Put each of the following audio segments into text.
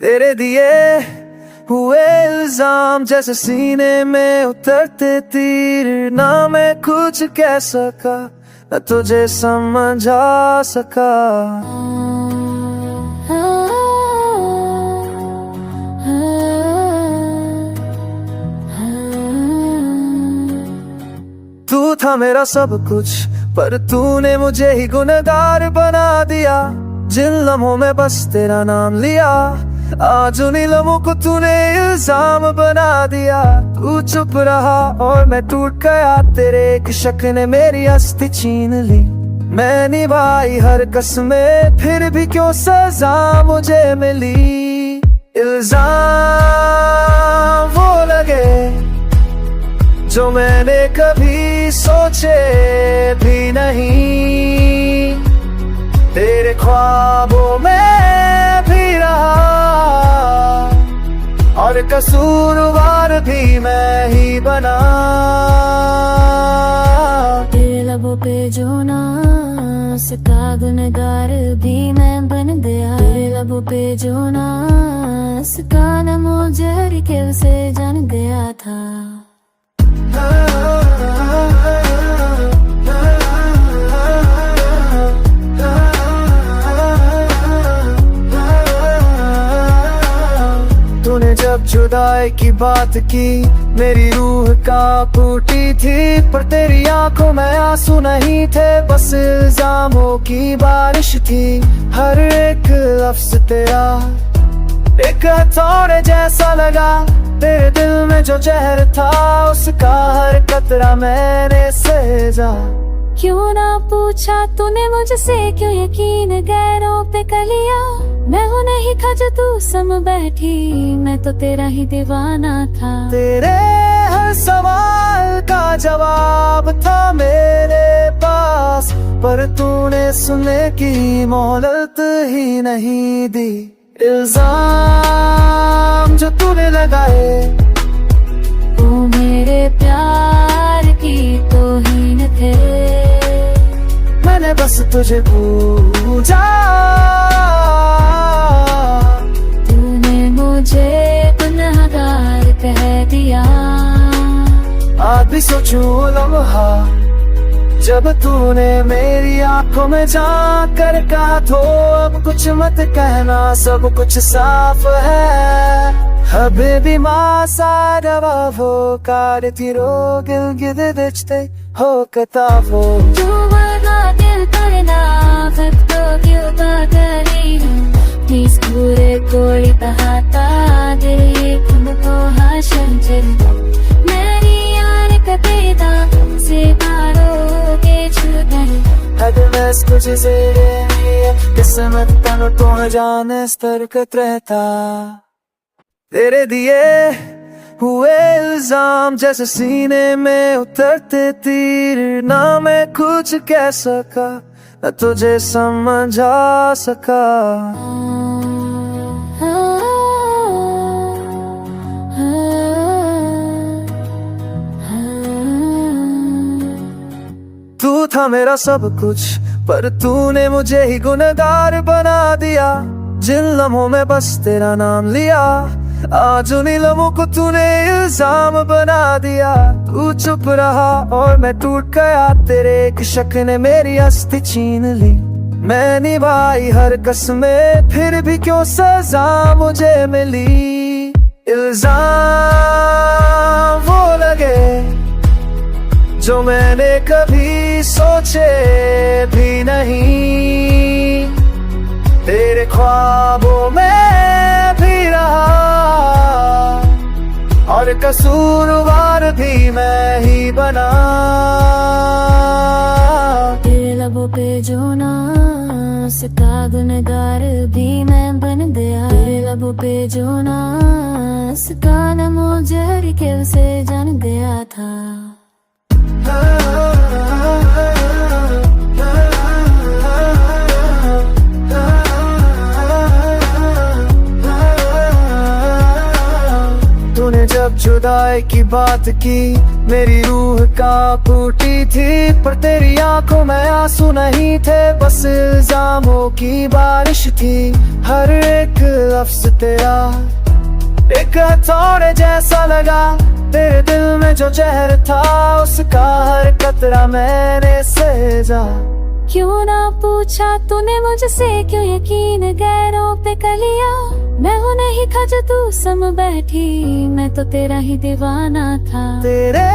तेरे दिए हुए इल्जाम जैसे सीने में उतरते तीर, ना मैं कुछ कह सका न तुझे समझा सका। तू था मेरा सब कुछ पर तूने मुझे ही गुनहगार बना दिया। जिन लम्हों में बस तेरा नाम लिया, आज उन्हीं लम्हों को तूने इल्जाम बना दिया। तू चुप रहा और मैं टूट गया, तेरे एक शक ने मेरी अस्थि छीन ली। मैं निभाई हर कसमें फिर भी क्यों सजा मुझे मिली। इल्जाम वो लगे जो मैंने कभी सोचे भी नहीं, तेरे ख्वाबों में भी रहा और कसूरवार भी मैं ही बना। तेरे लबों पे जो नाज का गुनहगार भी मैं बन गया। तेरे लबों पे जो नाज का नमो जहर के उसे जान गया था। तूने जब जुदाई की बात की मेरी रूह कांप उठी थी, पर तेरी आंखों में आंसू नहीं थे, बस इल्जामों की बारिश थी। हर एक लफ्ज तेरा एक हथौड़े जैसा लगा, तेरे दिल में जो जहर था उसका हर कतरा मैंने सहेजा। क्यों ना पूछा तूने मुझसे, क्यों यकीन गैरों पे कर लिया। मैं हूँ नहीं था जो तू सम बैठी, मैं तो तेरा ही दीवाना था। तेरे हर सवाल का जवाब था मेरे पास, पर तूने सुनने की मोहलत ही नहीं दी। इल्जाम जो तूने लगाए वो मेरे प्यार की तौहीन थे। मैंने बस तुझे पूछा, तूने मुझे गुनहगार कह दिया। आज भी सोचूं लम्हा जब तूने मेरी आंखों में झांक कर कहा तो अब कुछ मत कहना, सब कुछ साफ है। हबीबी मा सारवावो कारतिरो गिलगिददिचते हो कतावो। तू वरना दिल करना खत को क्यों करी हूँ, प्लीज पूरे कोई बहाता दिल तुमको हाशन चल। मेरी यार कतेदा से पारो के छुदर। Además तुझे से किस्मत तनो तो जाने स्तर रहता। तेरे दिए हुए इल्जाम जैसे सीने में उतरते तीर, ना मैं कुछ कह सका न तुझे समझा सका। तू था मेरा सब कुछ पर तूने मुझे ही गुनहगार बना दिया। जिन लम्हों में बस तेरा नाम लिया, आज उन्हीं लम्हों को तूने इल्जाम बना दिया। तू चुप रहा और मैं टूट गया, तेरे एक शक ने मेरी अस्थि छीन ली। मैं निभाई हर कसमें फिर भी क्यों सजा मुझे मिली। इल्जाम वो लगे जो मैंने कभी सोचे भी नहीं, तेरे ख्वाबों में भी रहा और कसूरवार भी मैं ही बना। तेरे लबों पे जो नाज का गुनहगार भी मैं बन गया। तेरे लबों पे जो नाज का नमो जहर के उसे जान गया था। तूने जब जुदाई की बात की मेरी रूह कांप उठी थी, पर तेरी आंखों में आंसू नहीं थे, बस इल्जामों की बारिश थी। हर एक लफ्ज तेरा एक हथौड़े जैसा लगा। तेरे दिल में जो जहर था उसका हर कतरा मैंने सहेजा। क्यों ना पूछा तूने मुझसे, क्यों यकीन गैरों पे कर लिया। मैं हूँ नहीं था जो तू सम बैठी, मैं तो तेरा ही दीवाना था। तेरे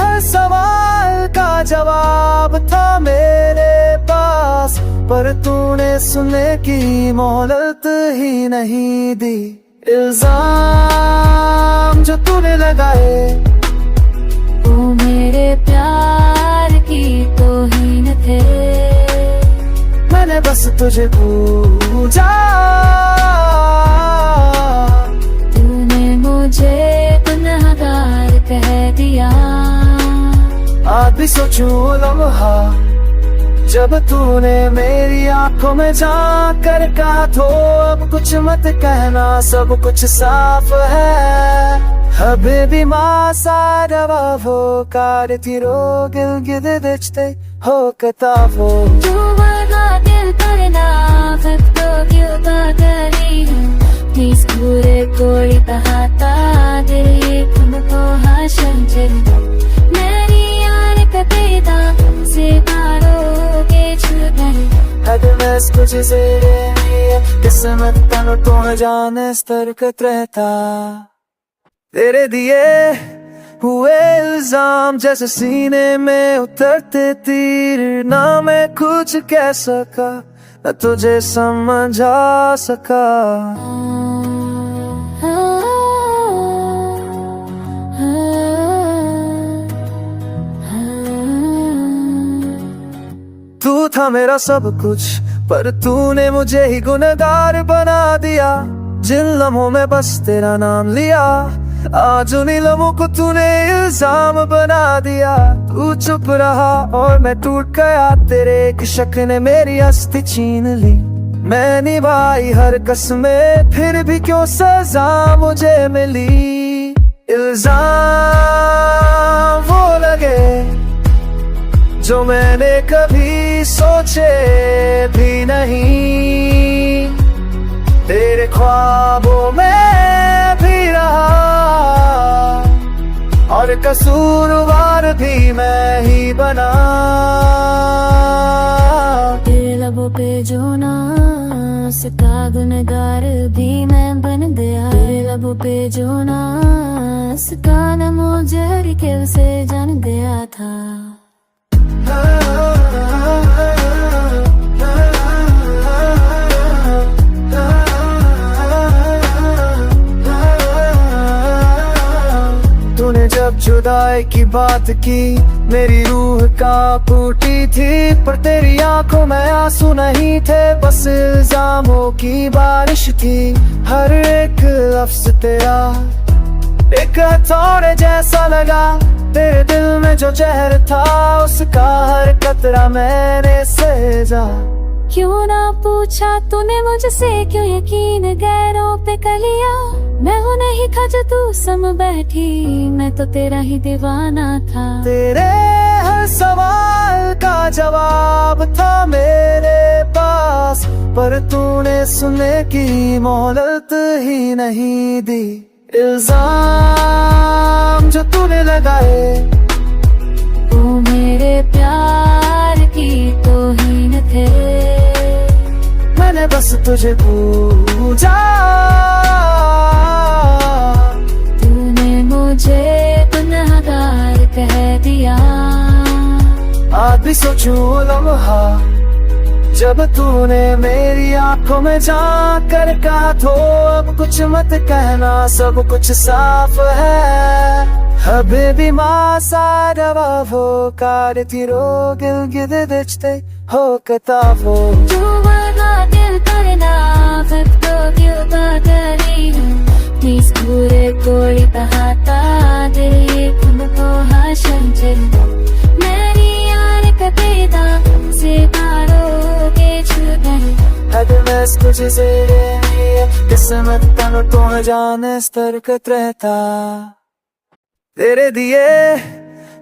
हर सवाल का जवाब था मेरे पास, पर तूने सुनने की मोहलत ही नहीं दी। इल्जाम जो तूने लगाए वो मेरे प्यार की तौहीन थे। मैंने बस तुझे पूछा, तूने मुझे गुनहगार कह दिया। आज भी सोचूं लम्हा जब तूने मेरी आंखों में झांक कर कहा तो अब कुछ मत कहना, सब कुछ साफ है। हबीबी माँ सारा वो कार तीरो गिल गिद दिचते हो कताबो। तू वरना दिल करना फिर तो क्यों करी हूँ। प्लीज पूरे कोई बहाता दिल तुमको हाशम चल। मेरी यार कतेदा से पारो के छुगल। अदमस कुछ से किस्मत तनु तो जाने स्तर कत रहता। तेरे दिए हुए इल्जाम जैसे सीने में उतरते तीर, ना मैं कुछ कह सका न तुझे समझा सका। तू था मेरा सब कुछ, पर तूने मुझे ही गुनहगार बना दिया। जिन लम्हों में बस तेरा नाम लिया, आज उन्हीं लम्हों को तूने इल्जाम बना दिया। तू चुप रहा और मैं टूट गया, तेरे एक शक ने मेरी हस्ती छीन ली। मैं निभाई हर कसमें, फिर भी क्यों सजा मुझे मिली। इल्जाम वो लगे जो मैंने कभी सोचे भी नहीं। तेरे ख्वाबों में भी रहा और कसूरवार भी मैं ही बना। तेरे लबों पे जो नास का गुनहगार भी मैं बन गया। तेरे लबों पे जो नास का नमो जहर के उसे जान गया था। तूने जब जुदाई की बात की मेरी रूह का टूटी थी, पर तेरी आंखों में आंसू नहीं थे, बस इल्जामों की बारिश थी। हर एक लफ्ज तेरा एक हथौड़े जैसा लगा। तेरे दिल में जो जहर था उसका हर कतरा मैंने सहेजा। क्यों ना पूछा तूने मुझसे, क्यों यकीन गैरों पे कर लिया। मैं हूँ नहीं था जो तू सम बैठी, मैं तो तेरा ही दीवाना था। तेरे हर सवाल का जवाब था मेरे पास, पर तूने सुनने की मोहलत ही नहीं दी। इल्जाम जो तूने लगाए वो मेरे प्यार की तौहीन थे। मैंने बस तुझे पूछा, तूने मुझे गुनहगार कह दिया। आज भी सोचूं लम्हा जब तूने मेरी आंखों में झांक कर कहा तो अब कुछ मत कहना, सब कुछ साफ है। हबीबी माँ सारा वो कार तीरो गिल गिद दिचते हो कताबो। तू वरना दिल करना फिर तो क्यों करी हूँ। प्लीज पूरे कोई बहाता दिल तुमको हाशम चल। मेरी यार कतेदा से पारो के छुगल। अदमस कुछ से किस्मत तनु तो जाने स्तर कत रहता। तेरे दिए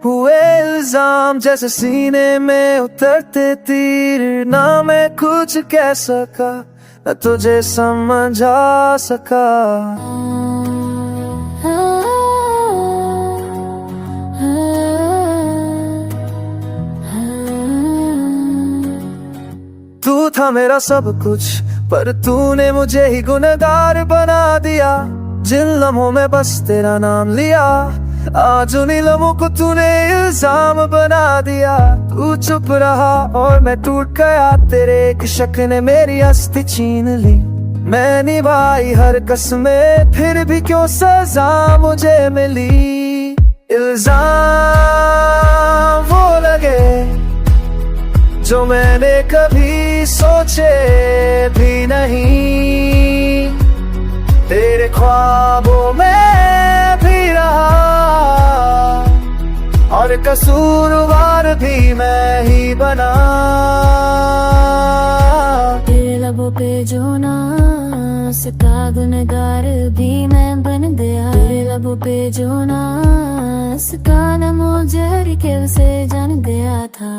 हुए इल्जाम जैसे सीने में उतरते तीर, ना मैं कुछ कह सका न तुझे समझा सका। तू था मेरा सब कुछ, पर तूने मुझे ही गुनहगार बना दिया। जिन लम्हों में बस तेरा नाम लिया, आज उन्हीं लम्हों को तूने इल्जाम बना दिया। तू चुप रहा और मैं टूट गया, तेरे एक शक ने मेरी हस्ती छीन ली। मैं निभाई हर कसमें, फिर भी क्यों सजा मुझे मिली। इल्जाम वो लगे जो मैंने कभी सोचे भी नहीं। तेरे ख्वाबों में भी रहा और कसूरवार भी मैं ही बना। तेरे लबों पे जो नास का गुनहगार भी मैं बन गया। तेरे लबों पे जो नास का नमो जहर के उसे जान गया था।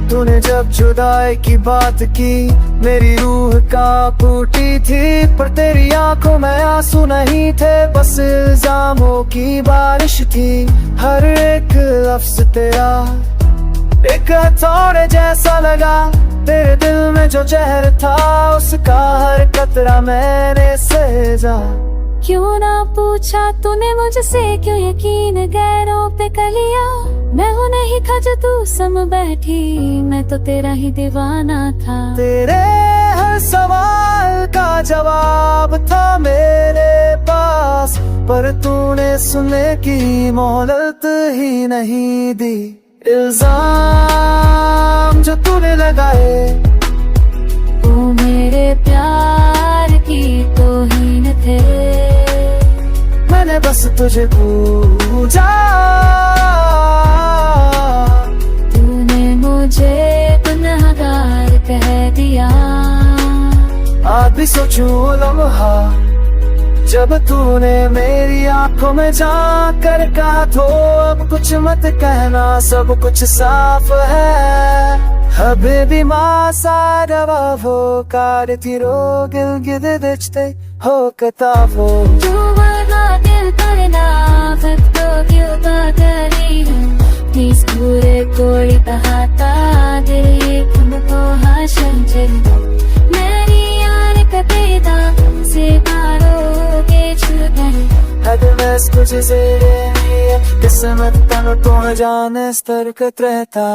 तूने जब जुदाई की बात की, मेरी रूह कांप उठी थी। पर तेरी आंखों में आंसू नहीं थे, बस इल्जामों की बारिश थी। हर एक लफ्ज तेरा एक हथौड़े जैसा लगा। तेरे दिल में जो जहर था, उसका हर कतरा मैंने सजा। क्यों ना पूछा तूने मुझसे, क्यों यकीन गैरों पे कर लिया। मैं हूँ नहीं था जो तू सम बैठी, मैं तो तेरा ही दीवाना था। तेरे हर सवाल का जवाब था मेरे पास, पर तूने सुनने की मोहलत ही नहीं दी। इल्जाम जो तूने लगाए, वो मेरे प्यार की तौहीन थे। मैंने बस तुझे पूछा, तूने मुझे गुनहगार कह दिया। आज भी सोचूं लम्हा जब तूने मेरी आंखों में झांक कर कहा, तो अब कुछ मत कहना, सब कुछ साफ है। हबीबी माँ सारवा वो कार तीरो गिल गिद दिचते हो कतावो। तू वरना दिल करना फिर तो क्यों करी हूँ। प्लीज पूरे कोई बहाता दिल तुमको हाशन चल। मेरी यार कपेदा से पारो के छुगल। हद में तुझसे किस्मत तन तो जाने स्तर रहता।